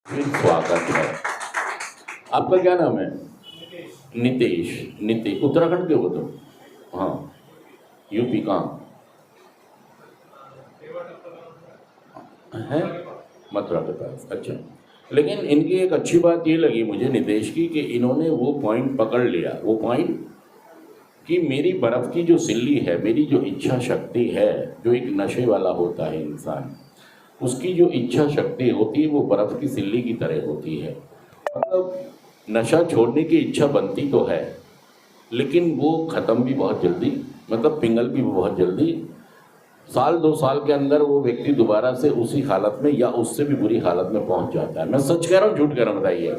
फिर स्वागत है। आपका क्या नाम है? नितेश। नितेश, उत्तराखंड के हो तुम? हाँ। यूपी कहाँ है? मथुरा के पास, अच्छा। लेकिन इनकी एक अच्छी बात ये लगी मुझे नितेश की कि इन्होंने वो पॉइंट पकड़ लिया, वो पॉइंट कि मेरी बर्फ़ की जो सिल्ली है, मेरी जो इच्छा शक्ति है, जो एक नशे वाला होता है इंसान, उसकी जो इच्छा शक्ति होती है वो बर्फ़ की सिल्ली की तरह होती है। मतलब नशा छोड़ने की इच्छा बनती तो है, लेकिन वो ख़त्म भी बहुत जल्दी, मतलब पिंगल भी बहुत जल्दी। साल 2 साल के अंदर वो व्यक्ति दोबारा से उसी हालत में या उससे भी बुरी हालत में पहुंच जाता है। मैं सच कह रहा हूँ, झूठ कह रहा हूँ, बताइए।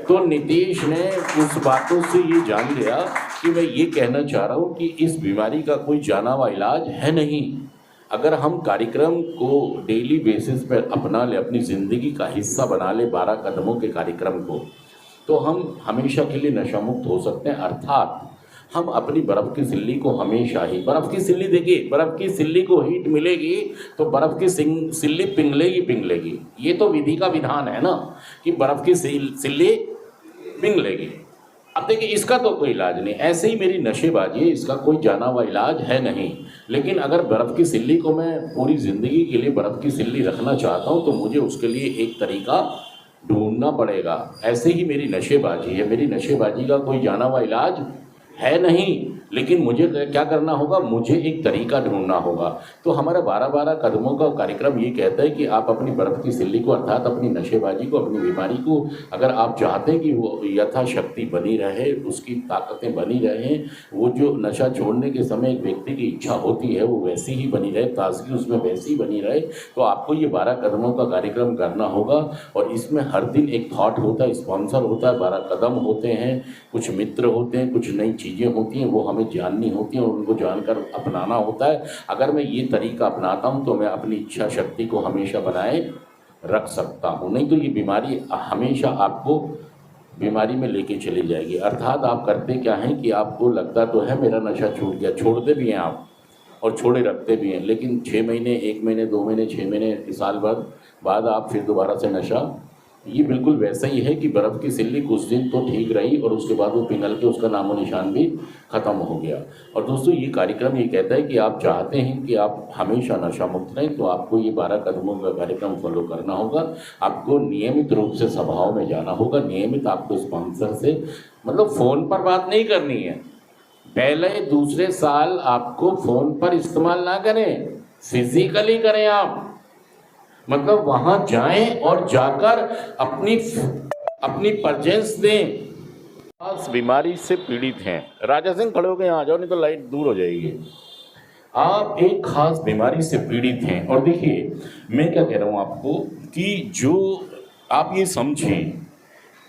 तो नीतीश ने उस बातों से ये जान लिया कि मैं ये कहना चाह रहा हूँ कि इस बीमारी का कोई जाना हुआ इलाज है नहीं। अगर हम कार्यक्रम को डेली बेसिस पर अपना ले, अपनी ज़िंदगी का हिस्सा बना ले 12 कदमों के कार्यक्रम को, तो हम हमेशा के लिए नशा मुक्त हो सकते हैं। अर्थात हम अपनी बर्फ़ की सिल्ली को हमेशा ही, बर्फ़ की सिल्ली देखिए, बर्फ़ की सिल्ली को हीट मिलेगी तो बर्फ़ की सिल्ली पिघलेगी। ये तो विधि का विधान है ना कि बर्फ़ की सिल्ली पिघलेगी। अब देखिए, इसका तो कोई इलाज नहीं। ऐसे ही मेरी नशेबाजी है, इसका कोई जाना हुआ इलाज है नहीं। लेकिन अगर बर्फ़ की सिल्ली को मैं पूरी ज़िंदगी के लिए बर्फ़ की सिल्ली रखना चाहता हूँ तो मुझे उसके लिए एक तरीका ढूंढना पड़ेगा। ऐसे ही मेरी नशेबाजी है, मेरी नशेबाजी का कोई जाना हुआ इलाज है नहीं, लेकिन मुझे क्या करना होगा, मुझे एक तरीका ढूंढना होगा। तो हमारा 12-12 कदमों का कार्यक्रम ये कहता है कि आप अपनी बर्फ़ की सिल्ली को, अर्थात अपनी नशेबाजी को, अपनी बीमारी को, अगर आप चाहते हैं कि वो यथाशक्ति बनी रहे, उसकी ताकतें बनी रहें, वो जो नशा छोड़ने के समय एक व्यक्ति की इच्छा होती है वो वैसी ही बनी रहे, ताजगी उसमें वैसी ही बनी रहे, तो आपको ये 12 कदमों का कार्यक्रम करना होगा। और इसमें हर दिन एक थॉट होता है, स्पॉन्सर होता है, 12 कदम होते हैं, कुछ मित्र होते हैं, कुछ नई चीज़ें होती हैं, वो हमें जाननी होती हैं और उनको जानकर अपनाना होता है। अगर मैं ये तरीका अपनाता हूँ तो मैं अपनी इच्छा शक्ति को हमेशा बनाए रख सकता हूँ, नहीं तो ये बीमारी हमेशा आपको बीमारी में लेके चली जाएगी। अर्थात आप करते क्या हैं कि आपको लगता तो है मेरा नशा छूट गया, छोड़ते भी हैं आप और छोड़े रखते भी हैं, लेकिन 6 महीने, 1 महीने, 2 महीने, 6 महीने, साल भर बाद आप फिर दोबारा से नशा। ये बिल्कुल वैसा ही है कि बर्फ़ की सिल्ली कुछ दिन तो ठीक रही और उसके बाद वो पिघल के उसका नामो निशान भी ख़त्म हो गया। और दोस्तों, ये कार्यक्रम ये कहता है कि आप चाहते हैं कि आप हमेशा नशा मुक्त रहें तो आपको ये 12 कदमों का कार्यक्रम फॉलो करना होगा। आपको नियमित रूप से सभाओं में जाना होगा, नियमित आपको स्पॉन्सर से, मतलब फ़ोन पर बात नहीं करनी है। पहले दूसरे साल आपको फ़ोन पर इस्तेमाल ना करें, फिजिकली करें आप, मतलब वहां जाएं और जाकर अपनी प्रेजेंस दें। खास बीमारी से पीड़ित हैं, राजा सिंह खड़े होकर यहाँ आ जाओ, नहीं तो लाइट दूर हो जाएगी। आप एक खास बीमारी से पीड़ित हैं और देखिए मैं क्या कह रहा हूँ आपको कि जो आप ये समझें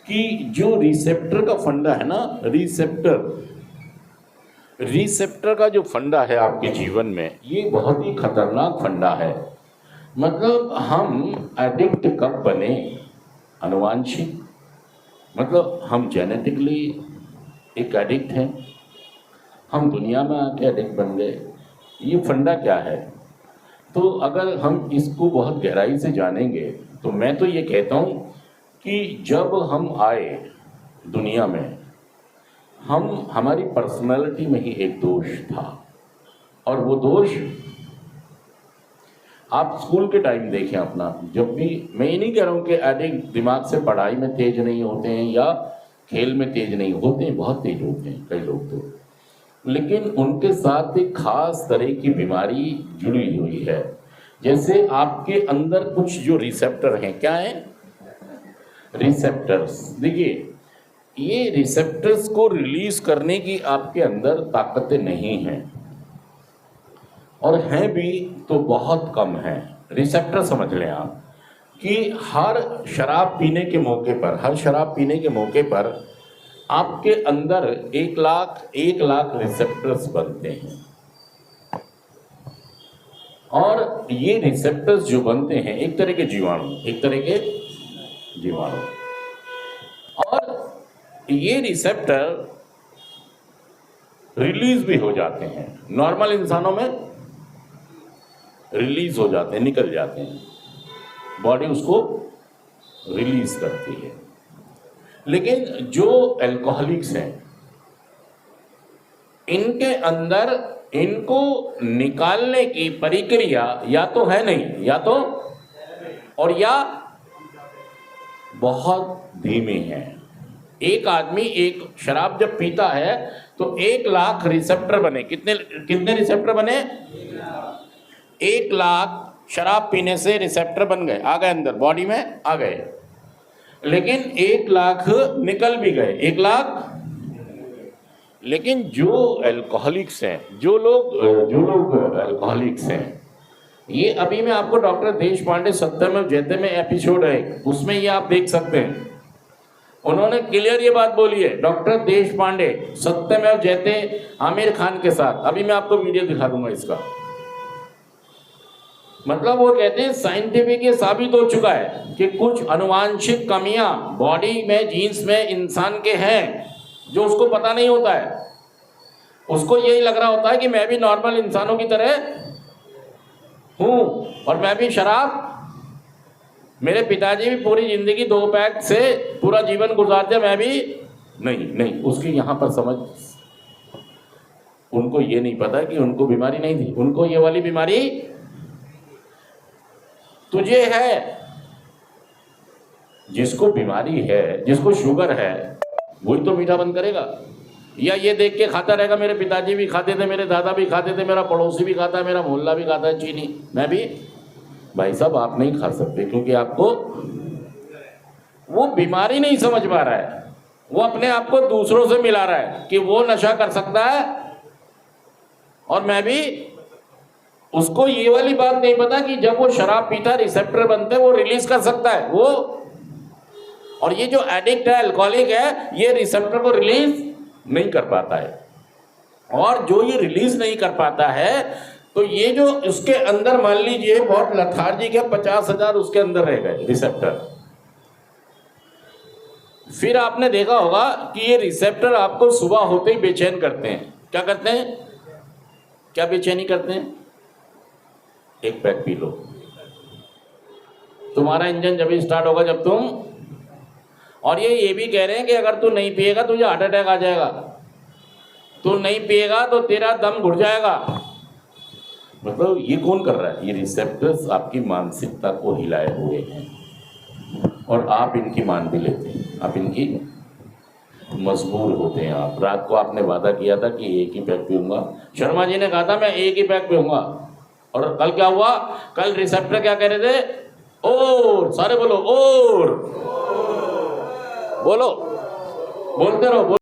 कि जो रिसेप्टर का फंडा है ना, रिसेप्टर का जो फंडा है आपके जीवन में, ये बहुत ही खतरनाक फंडा है। मतलब हम एडिक्ट कब बने? अनुवांशिक, मतलब हम जेनेटिकली एक एडिक्ट हैं, हम दुनिया में आके एडिक्ट बन गए। ये फंडा क्या है? तो अगर हम इसको बहुत गहराई से जानेंगे तो मैं तो ये कहता हूँ कि जब हम आए दुनिया में, हमारी पर्सनालिटी में ही एक दोष था। और वो दोष आप स्कूल के टाइम देखें अपना, जब भी, मैं ये नहीं कह रहा हूँ कि एडिक्ट दिमाग से पढ़ाई में तेज नहीं होते हैं या खेल में तेज नहीं होते हैं, बहुत तेज होते हैं कई लोग तो, लेकिन उनके साथ एक खास तरह की बीमारी जुड़ी हुई है। जैसे आपके अंदर कुछ जो रिसेप्टर हैं, क्या है? रिसेप्टर्स। देखिए, ये रिसेप्टर्स को रिलीज करने की आपके अंदर ताकतें नहीं हैं, और हैं भी तो बहुत कम हैं। रिसेप्टर समझ लें आप कि हर शराब पीने के मौके पर आपके अंदर 1 लाख रिसेप्टर्स बनते हैं। और ये रिसेप्टर्स जो बनते हैं एक तरह के जीवाणु, और ये रिसेप्टर रिलीज भी हो जाते हैं। नॉर्मल इंसानों में रिलीज हो जाते हैं, निकल जाते हैं, बॉडी उसको रिलीज करती है। लेकिन जो अल्कोहलिक्स हैं, इनके अंदर इनको निकालने की प्रक्रिया या तो है नहीं, या तो और या बहुत धीमे है। एक आदमी एक शराब जब पीता है तो 1,00,000 रिसेप्टर बने। कितने कितने रिसेप्टर बने? 1,00,000 शराब पीने से रिसेप्टर बन गए, आ गए अंदर बॉडी में आ गए। लेकिन 1,00,000 निकल भी गए, 1,00,000। लेकिन जो अल्कोहलिक्स हैं, जो लोग अल्कोहलिक्स हैं, ये अभी मैं आपको डॉक्टर देश पांडे सत्यमेव जयते में एपिसोड है, उसमें ये आप देख सकते हैं। उन्होंने क्लियर ये बात बोली है, डॉक्टर देश पांडे सत्यमेव जयते आमिर खान के साथ। अभी मैं आपको वीडियो दिखा दूंगा इसका। मतलब वो कहते हैं साइंटिफिक ये साबित हो चुका है कि कुछ अनुवांशिक कमियां बॉडी में, जीन्स में इंसान के हैं, जो उसको पता नहीं होता है। उसको यही लग रहा होता है कि मैं भी नॉर्मल इंसानों की तरह हूं और मैं भी शराब, मेरे पिताजी भी पूरी जिंदगी 2 पैक से पूरा जीवन गुजार दिया, मैं भी नहीं। उसकी यहां पर समझ, उनको ये नहीं पता कि उनको बीमारी नहीं थी, उनको ये वाली बीमारी तुझे है। जिसको बीमारी है, जिसको शुगर है, वही तो मीठा बंद करेगा, या ये देख के खाता रहेगा मेरे पिताजी भी खाते थे, मेरे दादा भी खाते थे, मेरा पड़ोसी भी खाता है, मेरा मोहल्ला भी खाता है चीनी, मैं भी। भाई साहब आप नहीं खा सकते, क्योंकि आपको वो बीमारी नहीं समझ पा रहा है। वो अपने आप को दूसरों से मिला रहा है कि वो नशा कर सकता है और मैं भी। उसको ये वाली बात नहीं पता कि जब वो शराब पीता रिसेप्टर बनते हैं, वो रिलीज कर सकता है वो। और ये जो एडिक्ट है, अल्कोहलिक है, ये रिसेप्टर को रिलीज नहीं कर पाता है। और जो ये रिलीज नहीं कर पाता है, तो ये जो उसके अंदर मान लीजिए बहुत लथार्जिक है, 50,000 उसके अंदर रह गए रिसेप्टर। फिर आपने देखा होगा कि ये रिसेप्टर आपको सुबह होते ही बेचैन करते हैं। क्या करते हैं? क्या बेचैनी करते हैं? एक पैक पी लो। तुम्हारा इंजन जब भी स्टार्ट होगा जब तुम, और ये भी कह रहे हैं कि अगर तू नहीं पिएगा तुझे हार्ट अटैक आ जाएगा, तू नहीं पिएगा तो तेरा दम घुट जाएगा। मतलब ये कौन कर रहा है? ये रिसेप्टर्स आपकी मानसिकता को हिलाए हुए हैं और आप इनकी मान भी लेते हैं, आप इनकी मजबूर होते हैं। आप रात को आपने वादा किया था कि एक ही पैक पीऊंगा, शर्मा जी ने कहा था मैं एक ही पैक पीऊंगा, और कल क्या हुआ? कल रिसेप्टर क्या कह रहे थे? और सारे बोलो, और बोलो, बोलते रहो।